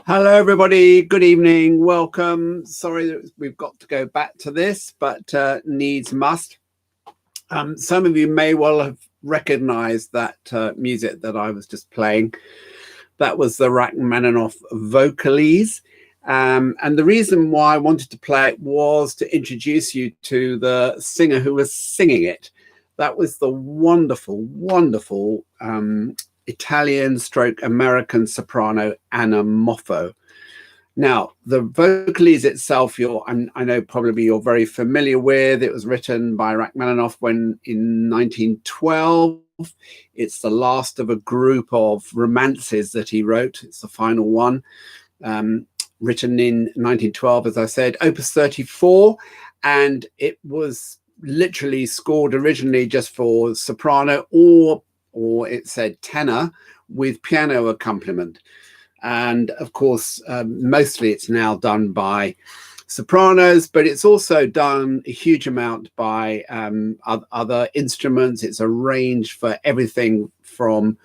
Hello, everybody. Good evening. Welcome. Sorry that we've got to go back to this, but needs must. Some of you may well have recognized that music that I was just playing. That was the Rachmaninoff Vocalese. And the reason why I wanted to play it was to introduce you to the singer who was singing it. That was the wonderful, wonderful Italian stroke American soprano Anna Moffo. Now, the Vocalese itself, I know probably you're very familiar with. It was written by Rachmaninoff in 1912. It's the last of a group of romances that he wrote. It's the final one, written in 1912, as I said, Opus 34, and it was literally scored originally just for soprano or it said tenor with piano accompaniment. And of course, mostly it's now done by sopranos, but it's also done a huge amount by other instruments. It's arranged for everything from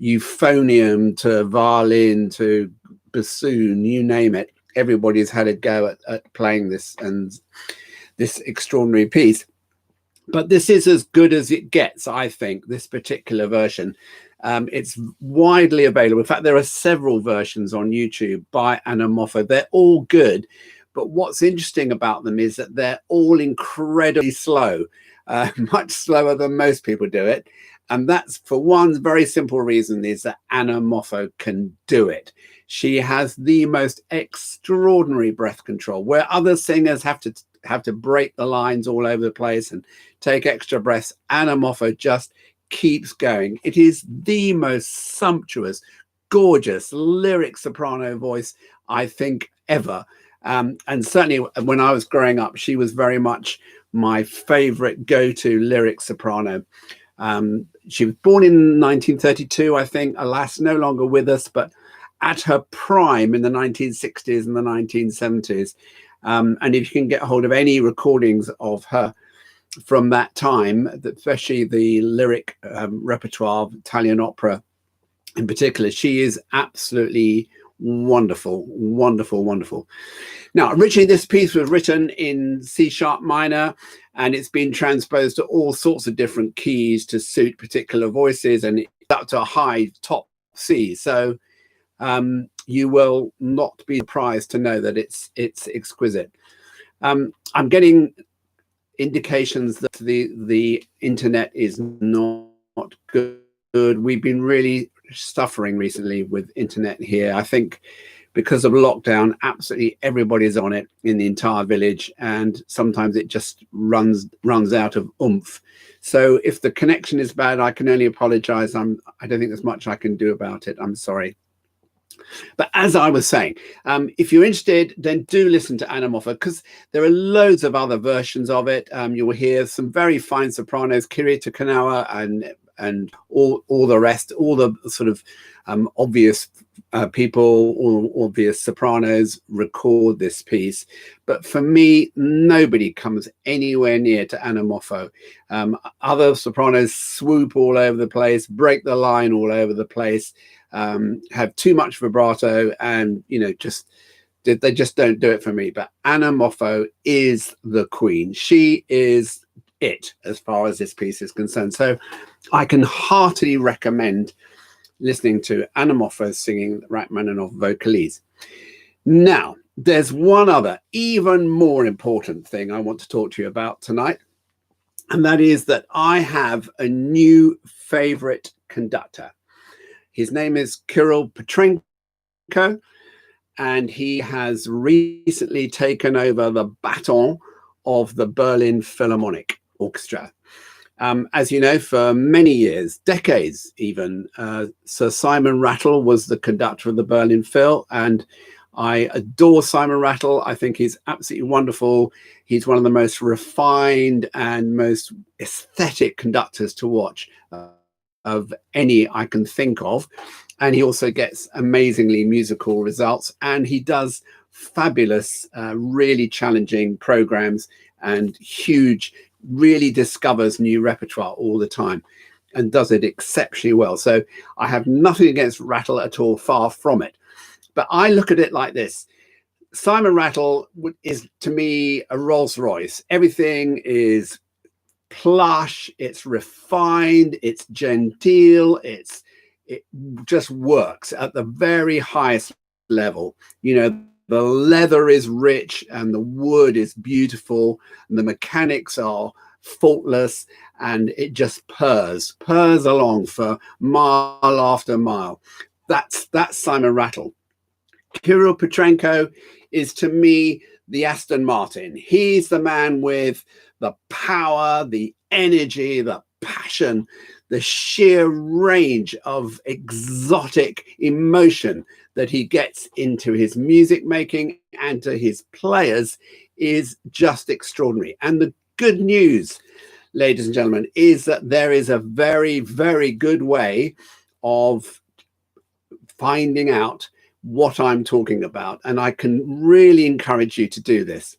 euphonium to violin to bassoon, you name it. Everybody's had a go at playing this extraordinary piece. But this is as good as it gets, I think, this particular version. It's widely available. In fact, there are several versions on YouTube by Anna Moffo. They're all good. But what's interesting about them is that they're all incredibly slow, much slower than most people do it. And that's for one very simple reason, is that Anna Moffo can do it. She has the most extraordinary breath control, where other singers have to break the lines all over the place and take extra breaths. Anna Moffo just keeps going. It is the most sumptuous, gorgeous lyric soprano voice I think ever. And certainly when I was growing up, she was very much my favorite go-to lyric soprano. She was born in 1932, I think, alas, no longer with us, but at her prime in the 1960s and the 1970s. And if you can get hold of any recordings of her from that time, especially the lyric repertoire of Italian opera in particular, she is absolutely wonderful, wonderful, wonderful. Now, originally this piece was written in C sharp minor, and it's been transposed to all sorts of different keys to suit particular voices, and it's up to a high top C. So you will not be surprised to know that it's exquisite. I'm getting indications that the internet is not good. We've been really suffering recently with internet here. I think because of lockdown, absolutely everybody's on it in the entire village, and sometimes it just runs out of oomph. So if the connection is bad, I can only apologize. I don't think there's much I can do about it. I'm sorry. But as I was saying, if you're interested, then do listen to Anna Moffo, because there are loads of other versions of it. You will hear some very fine sopranos, Kirita Kanawa and all the rest, all the sort of obvious people, all obvious sopranos record this piece. But for me, nobody comes anywhere near to Anna Moffo. Other sopranos swoop all over the place, break the line all over the place, have too much vibrato, and they just don't do it for me. But Anna Moffo is the queen. She is it as far as this piece is concerned. So I can heartily recommend listening to Anna Moffo singing Rachmaninoff Vocalese. Now, there's one other even more important thing I want to talk to you about tonight, and that is that I have a new favorite conductor. His name is Kirill Petrenko, and he has recently taken over the baton of the Berlin Philharmonic Orchestra. As you know, for many years, decades even, Sir Simon Rattle was the conductor of the Berlin Phil, and I adore Simon Rattle. I think he's absolutely wonderful. He's one of the most refined and most aesthetic conductors to watch of any I can think of. And he also gets amazingly musical results, and he does fabulous, really challenging programs, and really discovers new repertoire all the time and does it exceptionally well. So I have nothing against Rattle at all, far from it. But I look at it like this. Simon Rattle is, to me, a Rolls Royce. Everything is plush, it's refined, it's genteel, it just works at the very highest level. You know, the leather is rich and the wood is beautiful and the mechanics are faultless, and it just purrs along for mile after mile. That's Simon Rattle. Kirill Petrenko is, to me, the Aston Martin. He's the man with the power, the energy, the passion, the sheer range of exotic emotion that he gets into his music making and to his players is just extraordinary. And the good news, ladies and gentlemen, is that there is a very, very good way of finding out what I'm talking about, and I can really encourage you to do this.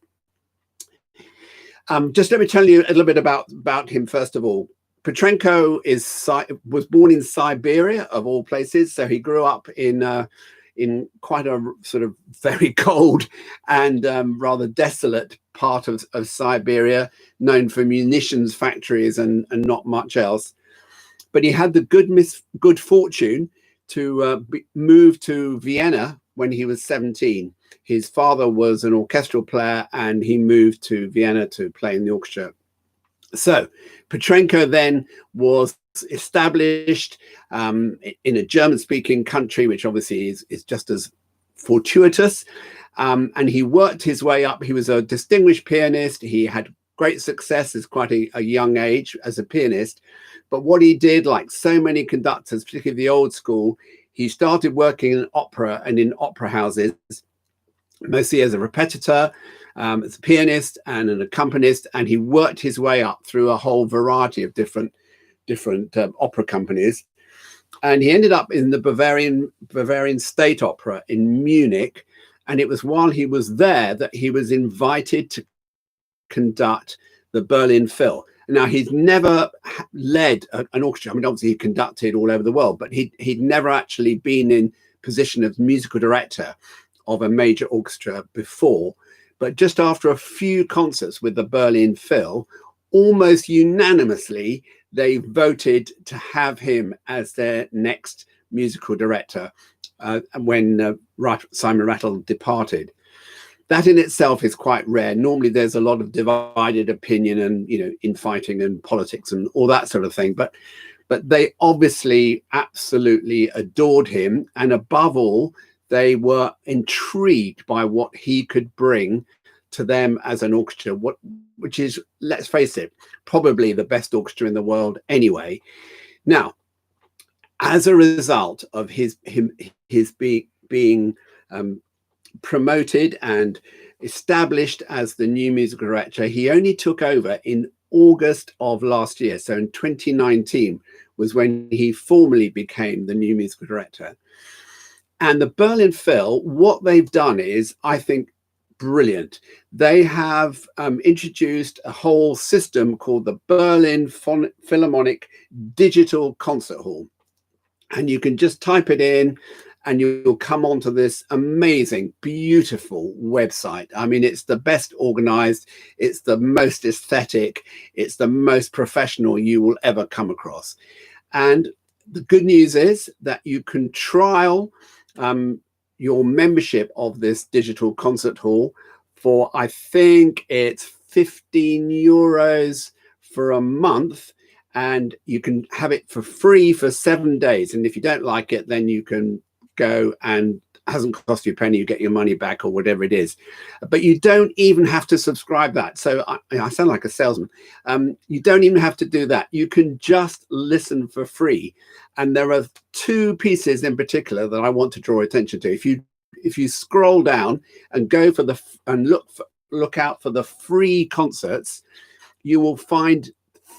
Just let me tell you a little bit about him first of all. Petrenko was born in Siberia, of all places, so he grew up in quite a sort of very cold and rather desolate part of Siberia, known for munitions factories and not much else. But he had the good fortune to move to Vienna when he was 17. His father was an orchestral player and he moved to Vienna to play in the orchestra. So Petrenko then was established in a German-speaking country, which obviously is just as fortuitous. And he worked his way up. He was a distinguished pianist. He had great success at quite a young age as a pianist. But what he did, like so many conductors, particularly the old school, he started working in opera and in opera houses, mostly as a repetitor, as a pianist and an accompanist, and he worked his way up through a whole variety of different opera companies. And he ended up in the Bavarian State Opera in Munich. And it was while he was there that he was invited to conduct the Berlin Phil. Now, he's never led an orchestra. I mean, obviously he conducted all over the world, but he'd never actually been in position of musical director of a major orchestra before. But just after a few concerts with the Berlin Phil, almost unanimously, they voted to have him as their next musical director when Simon Rattle departed. That in itself is quite rare. Normally there's a lot of divided opinion and, you know, infighting and politics and all that sort of thing. But they obviously absolutely adored him. And above all, they were intrigued by what he could bring to them as an orchestra, which is, let's face it, probably the best orchestra in the world anyway. Now, as a result of his being promoted and established as the new musical director, he only took over in August of last year. So in 2019 was when he formally became the new musical director. And the Berlin Phil, what they've done is, I think, brilliant. They have introduced a whole system called the Berlin Philharmonic Digital Concert Hall. And you can just type it in and you'll come onto this amazing, beautiful website. I mean, it's the best organized, it's the most aesthetic, it's the most professional you will ever come across. And the good news is that you can trial your membership of this digital concert hall for, I think it's 15 euros for a month. And you can have it for free for 7 days. And if you don't like it, then you can go and it hasn't cost you a penny, you get your money back or whatever it is. But you don't even have to subscribe that. So I sound like a salesman. You don't even have to do that. You can just listen for free. And there are two pieces in particular that I want to draw attention to. If you scroll down and go for look out for the free concerts, you will find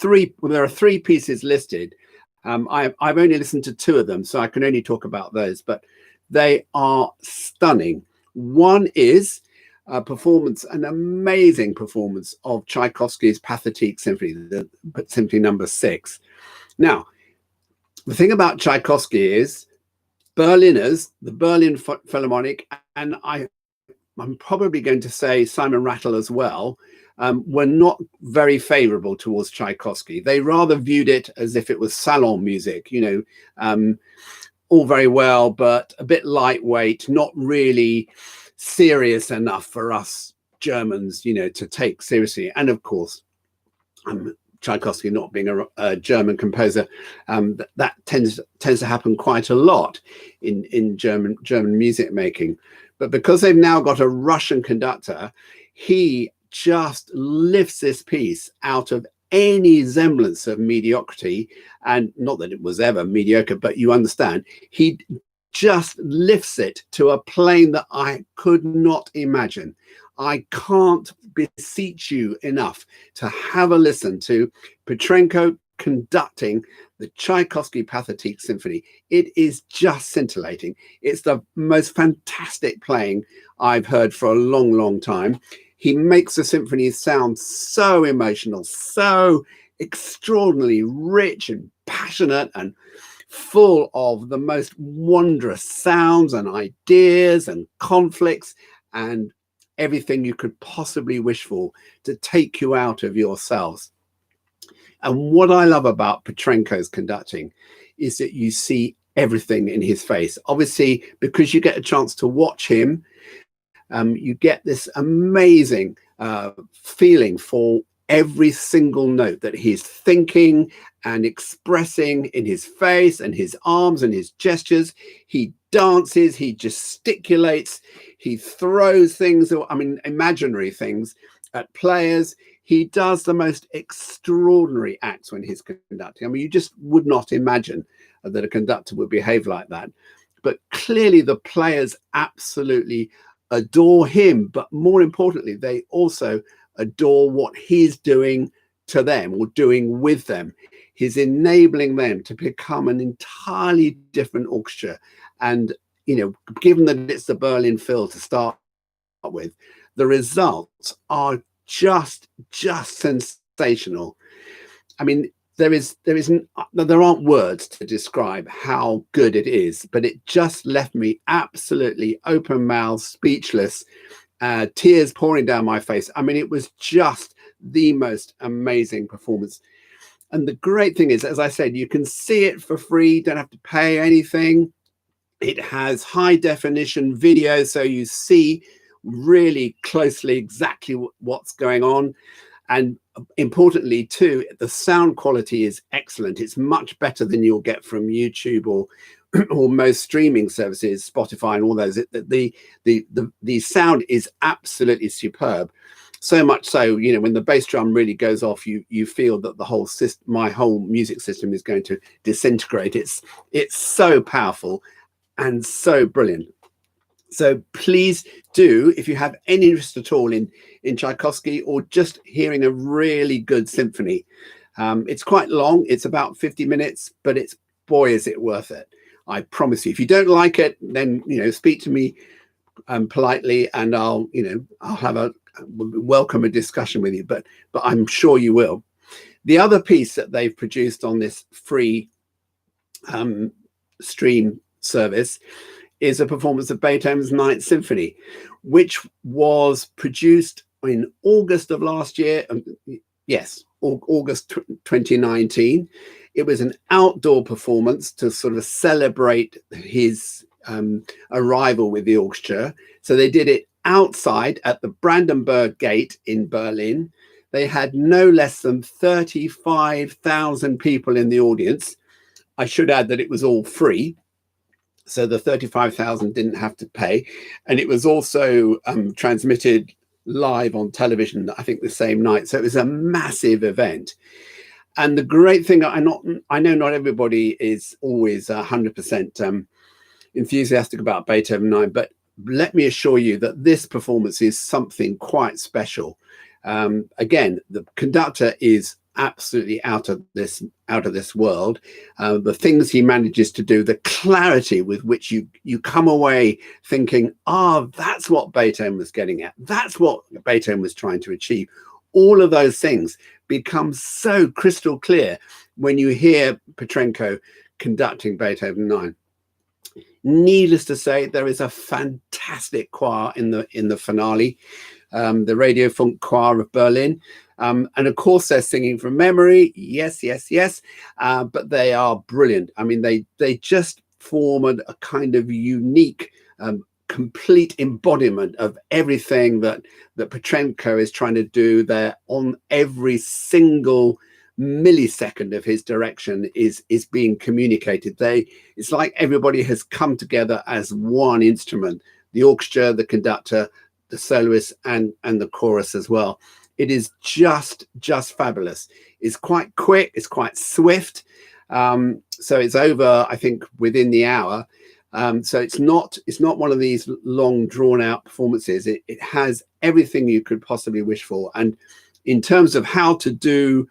there are three pieces listed. I've only listened to two of them, so I can only talk about those, but they are stunning. One is a performance, an amazing performance of Tchaikovsky's Pathetique Symphony, the Symphony No. 6. Now, the thing about Tchaikovsky is Berliners, the Berlin Philharmonic, and I'm probably going to say Simon Rattle as well, were not very favorable towards Tchaikovsky. They rather viewed it as if it was salon music, you know, all very well, but a bit lightweight, not really serious enough for us Germans, you know, to take seriously. And of course, Tchaikovsky not being a German composer, that tends to happen quite a lot in German music making. But because they've now got a Russian conductor, he just lifts this piece out of any semblance of mediocrity. And not that it was ever mediocre, but you understand, he just lifts it to a plane that I could not imagine. I can't beseech you enough to have a listen to Petrenko conducting the Tchaikovsky Pathetique Symphony. It is just scintillating. It's the most fantastic playing I've heard for a long, long time. He makes the symphony sound so emotional, so extraordinarily rich and passionate and full of the most wondrous sounds and ideas and conflicts and everything you could possibly wish for to take you out of yourselves. And what I love about Petrenko's conducting is that you see everything in his face. Obviously, because you get a chance to watch him, you get this amazing feeling for every single note that he's thinking and expressing in his face and his arms and his gestures. He dances, he gesticulates, he throws things, I mean, imaginary things at players. He does the most extraordinary acts when he's conducting. I mean, you just would not imagine that a conductor would behave like that. But clearly the players absolutely adore him. But more importantly, they also adore what he's doing to them or doing with them. He's enabling them to become an entirely different orchestra. And, you know, given that it's the Berlin Phil to start with, the results are just sensational. I mean, there aren't words to describe how good it is, but it just left me absolutely open mouthed, speechless, tears pouring down my face. I mean, it was just the most amazing performance. And the great thing is, as I said, you can see it for free, don't have to pay anything. It has high definition video, so you see really closely exactly what's going on. And importantly too, the sound quality is excellent. It's much better than you'll get from YouTube or most streaming services, Spotify and all those. The sound is absolutely superb. So much so, you know, when the bass drum really goes off, you feel that the whole system, my whole music system, is going to disintegrate. It's so powerful and so brilliant. So please do, if you have any interest at all in Tchaikovsky or just hearing a really good symphony. It's quite long. It's about 50 minutes, but it's, boy, is it worth it. I promise you. If you don't like it, then, you know, speak to me politely and I'll have welcome a discussion with you, but I'm sure you will. The other piece that they've produced on this free stream service is a performance of Beethoven's Ninth Symphony, which was produced in August of last year. Yes, August 2019. It was an outdoor performance to sort of celebrate his arrival with the orchestra. So they did it outside at the Brandenburg Gate in Berlin. They had no less than 35,000 people in the audience. I should add that it was all free. So the 35,000 didn't have to pay. And it was also transmitted live on television, I think the same night. So it was a massive event. And the great thing, I know not everybody is always 100% enthusiastic about Beethoven 9, but let me assure you that this performance is something quite special. Again, the conductor is absolutely out of this world. The things he manages to do, the clarity with which you come away thinking, that's what Beethoven was getting at. That's what Beethoven was trying to achieve. All of those things become so crystal clear when you hear Petrenko conducting Beethoven 9. Needless to say, there is a fantastic choir in the finale, the Radiofunk Choir of Berlin. And of course, they're singing from memory. Yes, yes, yes. But they are brilliant. I mean, they just form a kind of unique, complete embodiment of everything that Petrenko is trying to do there. On every single millisecond of his direction is being communicated. It's like everybody has come together as one instrument: the orchestra, the conductor, the soloist, and the chorus as well. It is just fabulous. It's quite quick, it's quite swift. So it's over, I think, within the hour. So it's not one of these long drawn out performances. It has everything you could possibly wish for. And in terms of how to do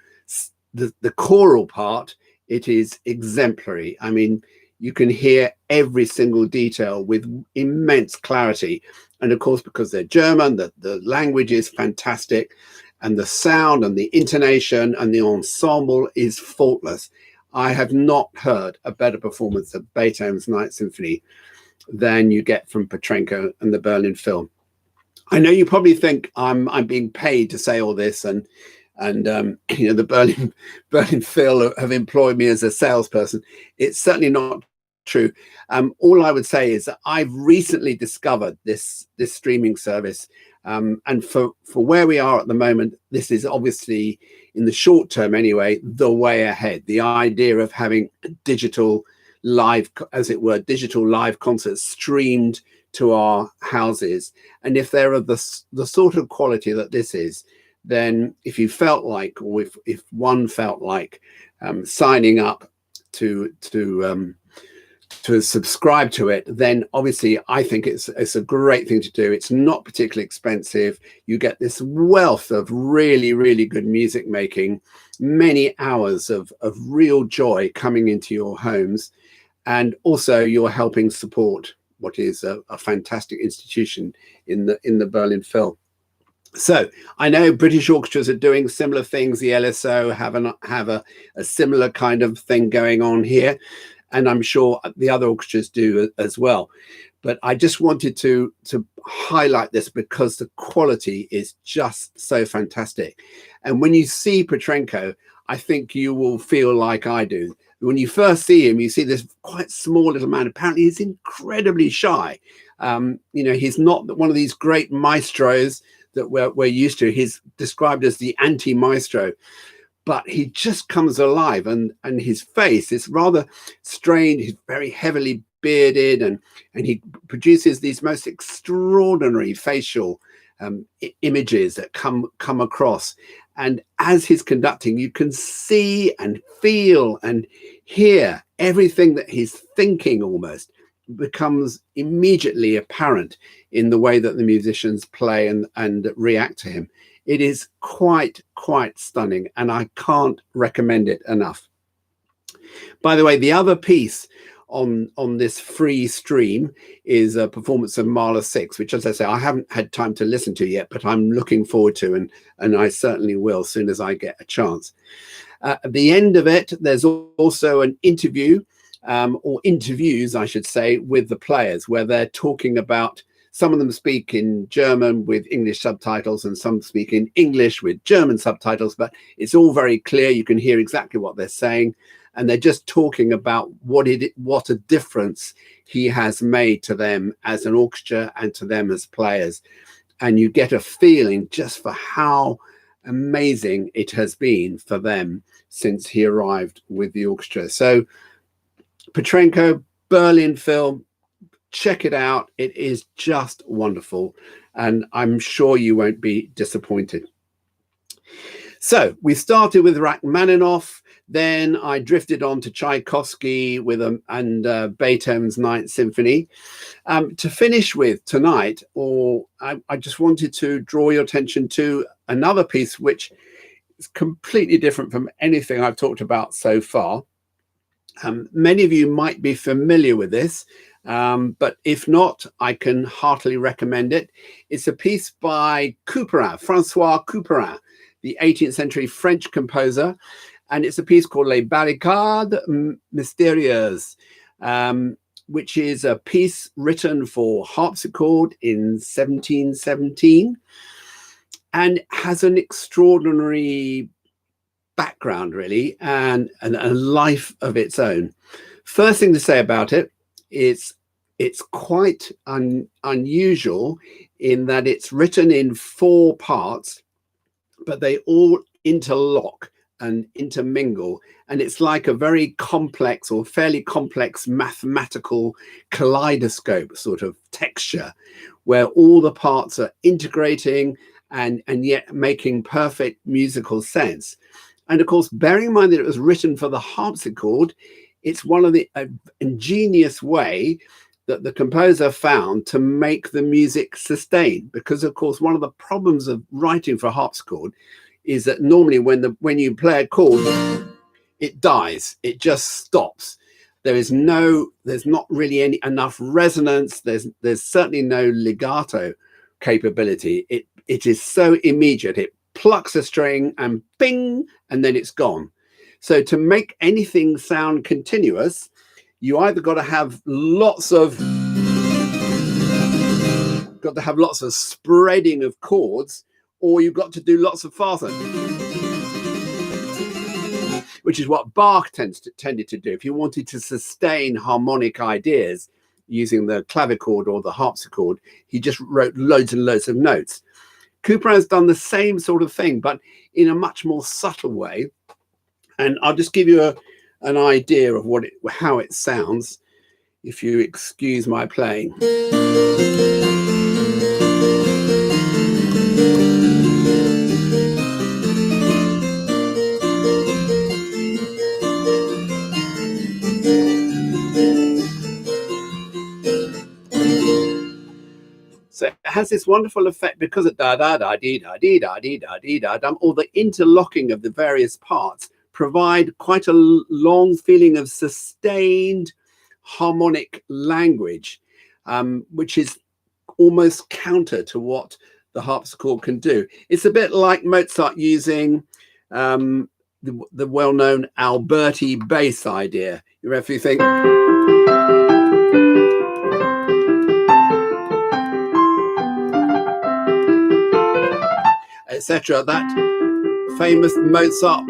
the choral part, it is exemplary. I mean, you can hear every single detail with immense clarity. And of course, because they're German, the language is fantastic, and the sound and the intonation and the ensemble is faultless. I have not heard a better performance of Beethoven's Ninth Symphony than you get from Petrenko and the Berlin Phil. I know you probably think I'm being paid to say all this, and you know, the Berlin Phil have employed me as a salesperson. It's certainly not true. All I would say is that I've recently discovered this streaming service, and for where we are at the moment, this is obviously, in the short term anyway, the way ahead. The idea of having digital live, as it were, digital live concerts streamed to our houses, and if they're of the sort of quality that this is, then if you felt like, or if one felt like signing up to subscribe to it, then obviously I think it's a great thing to do. It's not particularly expensive. You get this wealth of really, really good music making, many hours of real joy coming into your homes, and also you're helping support what is a fantastic institution in the Berlin Phil. So I know British orchestras are doing similar things. The LSO have a similar kind of thing going on here, and I'm sure the other orchestras do as well. But I just wanted to highlight this because the quality is just so fantastic. And when you see Petrenko, I think you will feel like I do. When you first see him, you see this quite small little man. Apparently he's incredibly shy. You know, he's not one of these great maestros that we're used to. He's described as the anti-maestro, but he just comes alive, and his face is rather strained. He's very heavily bearded, and he produces these most extraordinary facial images that come across. And as he's conducting, you can see and feel and hear everything that he's thinking almost becomes immediately apparent in the way that the musicians play and react to him. It is quite stunning, and I can't recommend it enough. By the way, the other piece on this free stream is a performance of Mahler 6, which, as I say, I haven't had time to listen to yet, but I'm looking forward to, and I certainly will as soon as I get a chance. At the end of it, there's also an interview, or interviews, I should say, with the players, where they're talking about, some of them speak in German with English subtitles, and some speak in English with German subtitles, but it's all very clear. You can hear exactly what they're saying. And they're just talking about what a difference he has made to them as an orchestra and to them as players. And you get a feeling just for how amazing it has been for them since he arrived with the orchestra. So Petrenko, Berlin Phil, check it out. It is just wonderful, and I'm sure you won't be disappointed. So we started with Rachmaninoff, then I drifted on to Tchaikovsky and Beethoven's Ninth Symphony. To finish with tonight, I just wanted to draw your attention to another piece which is completely different from anything I've talked about so far. Many of you might be familiar with this, but if not, I can heartily recommend it. It's a piece by Couperin, Francois Couperin, the 18th century French composer, and it's a piece called Les Barricades Mystérieuses. which is a piece written for harpsichord in 1717 and has an extraordinary background, really, and a life of its own. First thing to say about it is it's quite unusual in that it's written in 4 parts, but they all interlock and intermingle, and it's like a very complex or fairly complex mathematical kaleidoscope sort of texture where all the parts are integrating and yet making perfect musical sense. And of course, bearing in mind that it was written for the harpsichord, it's one of the ingenious way that the composer found to make the music sustain, because of course one of the problems of writing for harpsichord is that normally when you play a chord, it dies, it just stops. There's not really enough resonance. There's certainly no legato capability. It is so immediate. It plucks a string and bing, and then it's gone. So to make anything sound continuous, you either got to have lots of spreading of chords, or you've got to do lots of fatha, which is what Bach tended to do. If you wanted to sustain harmonic ideas using the clavichord or the harpsichord, he just wrote loads and loads of notes. Couperin has done the same sort of thing, but in a much more subtle way. And I'll just give you an idea of how it sounds, if you excuse my playing. So it has this wonderful effect because it da da da dee da dee da dee da dee da dum, all the interlocking of the various parts provide quite a long feeling of sustained harmonic language, which is almost counter to what the harpsichord can do. It's a bit like Mozart using the well-known Alberti bass idea. If you think, etc., that famous Mozart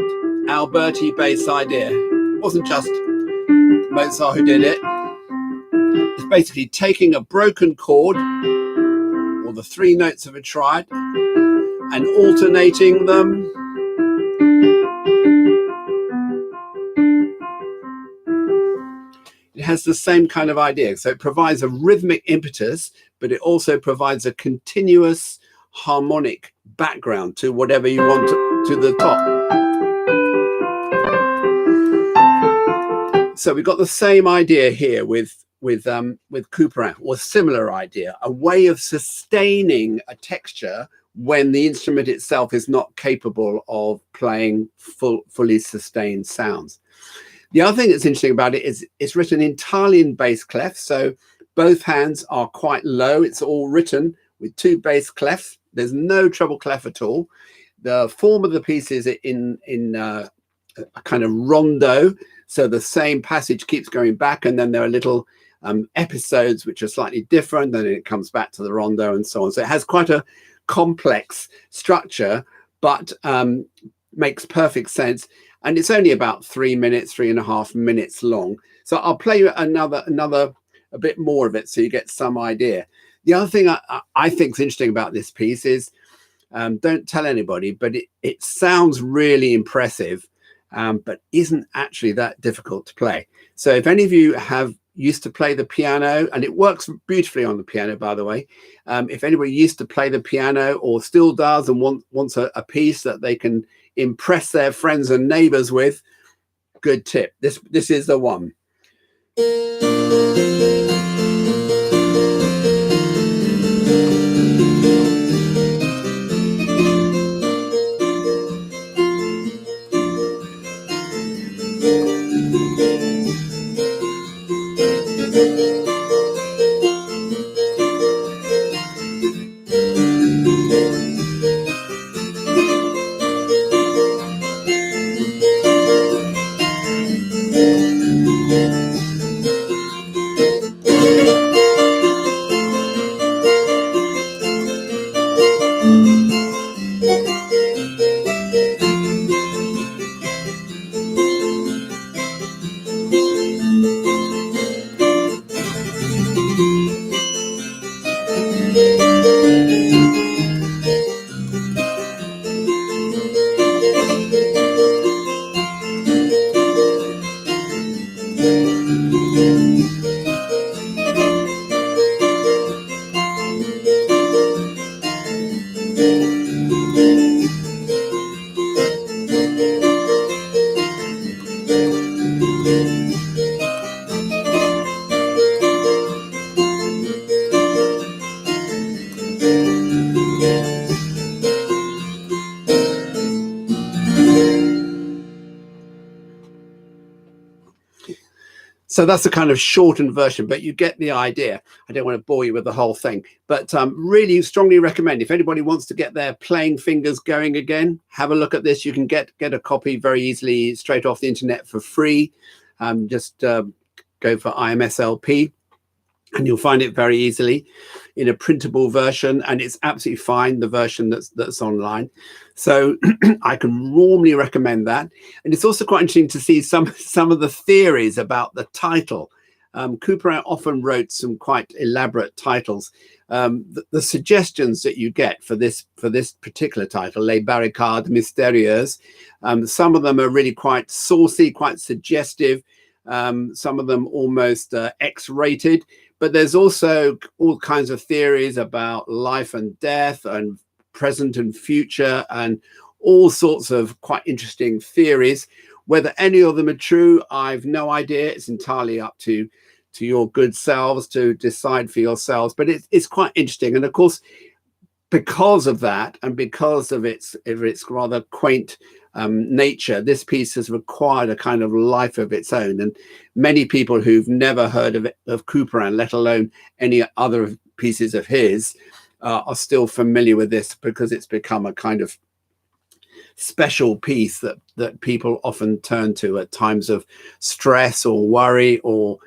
Alberti bass idea. It wasn't just Mozart who did it. It's basically taking a broken chord or the 3 notes of a triad and alternating them. It has the same kind of idea. So it provides a rhythmic impetus, but it also provides a continuous harmonic background to whatever you want to the top. So we've got the same idea here with Couperin, or similar idea, a way of sustaining a texture when the instrument itself is not capable of playing fully sustained sounds. The other thing that's interesting about it is it's written entirely in bass clef, so both hands are quite low. It's all written with 2 bass clefs. There's no treble clef at all. The form of the piece is in a kind of rondo, so the same passage keeps going back, and then there are little episodes which are slightly different, then it comes back to the rondo and so on. So it has quite a complex structure, but makes perfect sense. And it's only about 3.5 minutes long. So I'll play you a bit more of it so you get some idea. The other thing I think is interesting about this piece is, don't tell anybody, but it sounds really impressive, but isn't actually that difficult to play. So if any of you have used to play the piano, and it works beautifully on the piano, by the way, if anybody used to play the piano or still does and wants a piece that they can impress their friends and neighbors with, good tip. This is the one. So that's the kind of shortened version, but you get the idea. I don't want to bore you with the whole thing, but really strongly recommend, if anybody wants to get their playing fingers going again, have a look at this. You can get a copy very easily straight off the internet for free. Just go for IMSLP and you'll find it very easily in a printable version, and it's absolutely fine, the version that's online. So I can warmly recommend that. And it's also quite interesting to see some of the theories about the title. Couperin often wrote some quite elaborate titles. The suggestions that you get for this particular title, Les Barricades Mystérieuses, some of them are really quite saucy, quite suggestive. Some of them almost X-rated. But there's also all kinds of theories about life and death and present and future and all sorts of quite interesting theories. Whether any of them are true, I've no idea. It's entirely up to your good selves to decide for yourselves. But it's quite interesting. And of course, because of that and because of its rather quaint nature, this piece has required a kind of life of its own, and many people who've never heard of Couperin, let alone any other pieces of his, are still familiar with this because it's become a kind of special piece that people often turn to at times of stress or worry or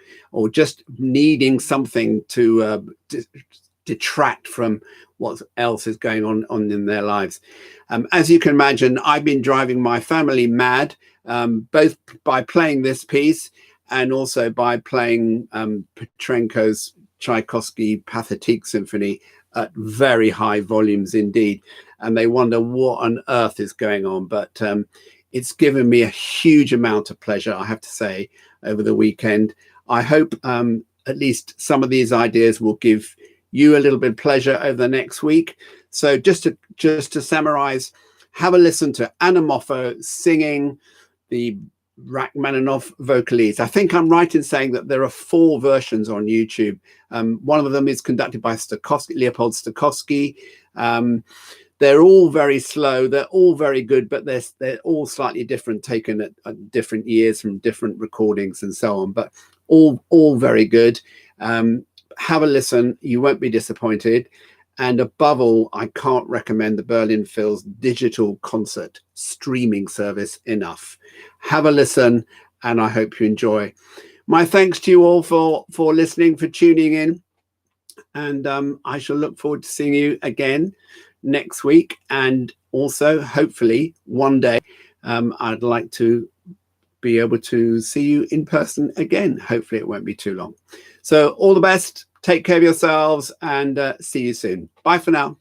just needing something to detract from what else is going on in their lives. As you can imagine, I've been driving my family mad, both by playing this piece and also by playing Petrenko's Tchaikovsky Pathetique Symphony at very high volumes indeed. And they wonder what on earth is going on. But it's given me a huge amount of pleasure, I have to say, over the weekend. I hope at least some of these ideas will give you a little bit of pleasure over the next week. So just to summarize, have a listen to Anna Moffo singing the Rachmaninoff Vocalise. I think I'm right in saying that there are 4 versions on YouTube. One of them is conducted by Leopold Stokowski. They're all very slow. They're all very good, but they're all slightly different, taken at different years from different recordings and so on. But all very good. Have a listen. You won't be disappointed. And above all, I can't recommend the Berlin Phil's digital concert streaming service enough. Have a listen, and I hope you enjoy. My thanks to you all for listening, for tuning in. And I shall look forward to seeing you again next week. And also, hopefully, one day, I'd like to be able to see you in person again. Hopefully, it won't be too long. So all the best. Take care of yourselves and see you soon. Bye for now.